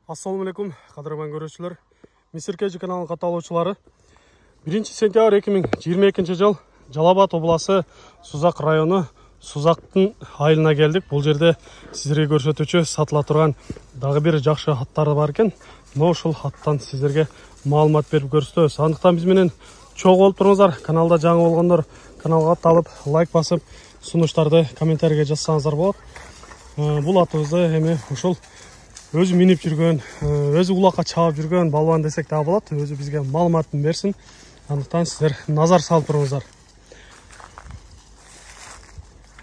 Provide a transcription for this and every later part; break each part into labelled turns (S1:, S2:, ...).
S1: Assalamu alaikum, qadırman görüşçüler. Misir KG kanalının kataloğçuları. 1 сентябрь 2022 жыл Жалал Абад обласы Сузак районы Сузактың айылына келдік. Бұл жерде сіздерге көрсетуші сатыла тұрған дағы бір жақшы аттары бар екен. Но ушул аттан сіздерге маалымат беріп көрсөтөбүз. Андыктан биз менен чогуу болуп туруңуздар. Каналда жаңы болгондор каналга атталып, лайк басып, сунуштарды комментарийге жазсаңыздар болот. Бул атыбызды эми ушул өзү минип жүргөн, өзү улакка чаап жүргөн балбан десек да болот. Өзү бизге маалыматын берсин. Андыктан сиздер назар салып туруңуздар.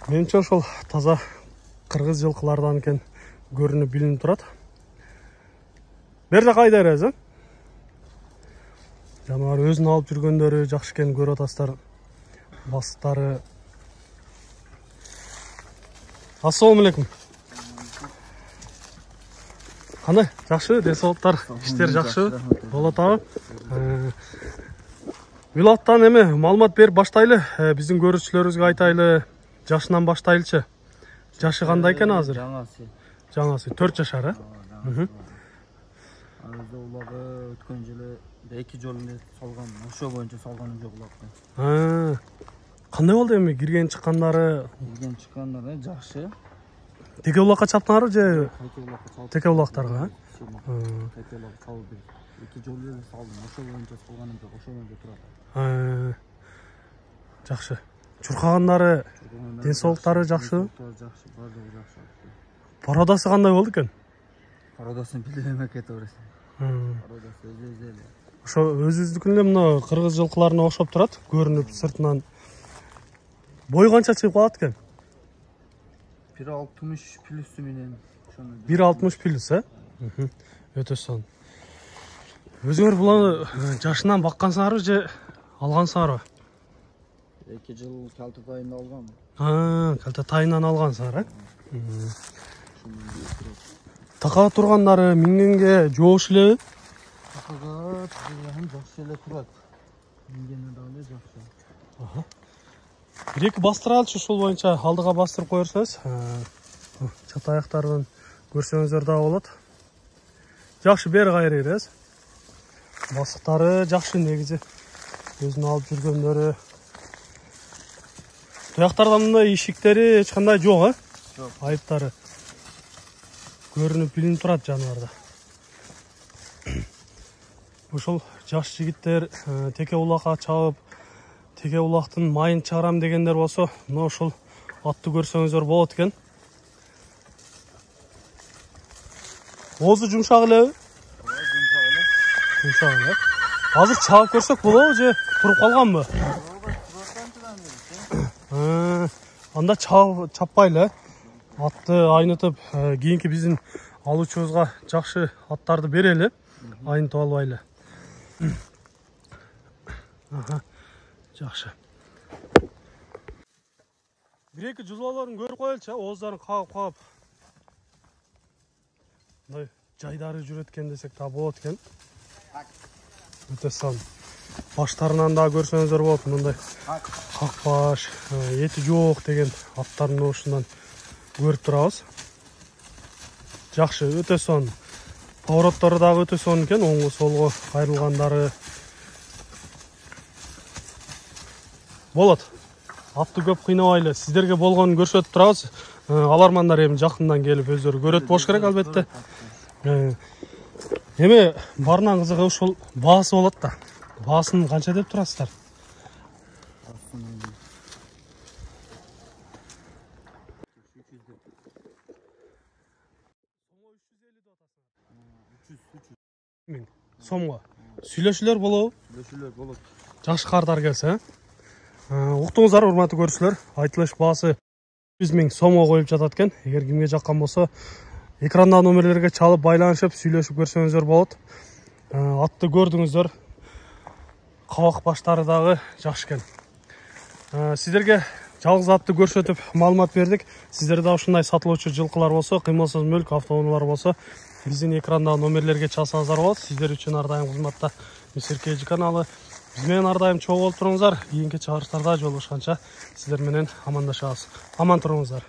S1: Менимче ошол таза кыргыз жылкылардан экен көрүнүп билинип турат. Берде кайда эребиз, жаныбар өзүн алып жүргөндөрү жакшы экен, көрүп атасыздар. Бастары. Ассалому алейкум. Кандай? Жакшы, денсаулыктар, иштер жакшы болот абы. Бул аттан эми маалымат берип баштайлы. Биздин көрүүчүлөрүбүзгө айтайлы. Жашынан баштайлычы. Жашы кандай экен азыр? Жаңасы 4 жашар,
S2: Азыр улагы өткөн жылы 2 жолу салган, ошо боюнча салганым жок улакты.
S1: Кандай болду эми кирген чыккандары?
S2: Кирген чыккандары жакшы.
S1: Теке улакка чаптыңарбы же
S2: Теке улакка
S1: теке улактарга?
S2: чалып. Теке улак салып 2 жолу салдым, ошо боюнча салганым жок, ошо боюнча турат.
S1: Жакшы. Чуркагандары, денсаулыктары жакшы?
S2: Жакшы, бардыгы жакшы.
S1: Пародасы кандай болду экен?
S2: Пародасын билбейм экен тоогрусу. Пародасы өзү эле.
S1: Ошо өзүбүздүкүн эле мына кыргыз жылкыларына окшоп турат, көрүнүп сыртынан. Бою канча чыгып калат экен?
S2: 1.60 плюсу менен.
S1: 1.60 плюс, Өтө сон. Өзүңөр буланы жашынан баккансыңарбы же алгансыңарбы?
S2: 2 жыл калты тайында алгам.
S1: Калта тайынан алгансыңар, Такага тургандары мингенге жоош элеби?
S2: Такага жакшы эле турат. Мингени дагы жакшы.
S1: Бир-эки бастыралычы ушул боюнча алдыга бастырып коерсоңуз, чат аяктарын көрсөңүздөр да болот. Жакшы, бери кайра беребиз. Бастыктары жакшы негизи. Өзүн алып жүргөндөрү. Туяктарда мындай ишиктери эч кандай жок,
S2: Жок.
S1: Айыптары көрүнүп билинип турат жаныбарда. Ошол жаш жигиттер теке улакка чабып, теке улактын майын чыгарам дегендер болсо, мына ошол атты көрсөңүздөр болот экен. Оозу жумшак элеби? Жумшак эле. Азыр чабып көрсөк болобу же туруп калганбы? Анда чаппайлы, атты айнытып, кийинки биздин алуучубузга жакшы аттарды берели, айнытып албайлы. Жакшы. Бир-эки жузаларын көрүп коелучу, ооздарын кагып. Мындай жайдары жүрөт экен десек да болот экен. Өтө сон. Баштарынан да көрсөңүздөр болот, мындай какбаш, эти жок деген аттардын ошундан көрүп турабыз. Жакшы, өтө сон. Повороттору дагы өтө сон экен, оңго солго кайрылгандары. Болот. Атты көп кыйнабайлы. Сиздерге болгонун көрсөтүп турабыз. Алармандар эми жакындан келип өздөрү көрөт болуш керек албетте. Эми барынан кызыгы ушул баасы болот да. Баасын канча деп турасыздар? Сомго. Сүйлөшүлөр болобу?
S2: Сүйлөшүлөр болот.
S1: Жакшы кардар келсе, Уктуңуздар, урматтуу көрүүчүлөр, айтылыш баасы 100 000 сомго коюп жатат экен. Эгер кимге жаккан болсо, экранда номерлерге чалып байланышып, сүйлөшүп көрсөңүздөр болот. Атты көрдүңүздөр. Кабак баштары дагы жакшы экен. Сиздерге жалгыз атты көрсөтүп маалымат бердик. Сиздерде ушундай сатылуучу жылкылар болсо, кыймылсыз мүлк, автоунаалар болсо, биздин экранда номерлерге чалсаңыздар болот. Сиздер үчүн ар дайым кызматта Misir KG каналы. Биз менен ар дайым чогуу болуп туруңуздар. Кийинки чыгарыштарда жолугушканча сиздер менен амандашабыз. Аман туруңуздар.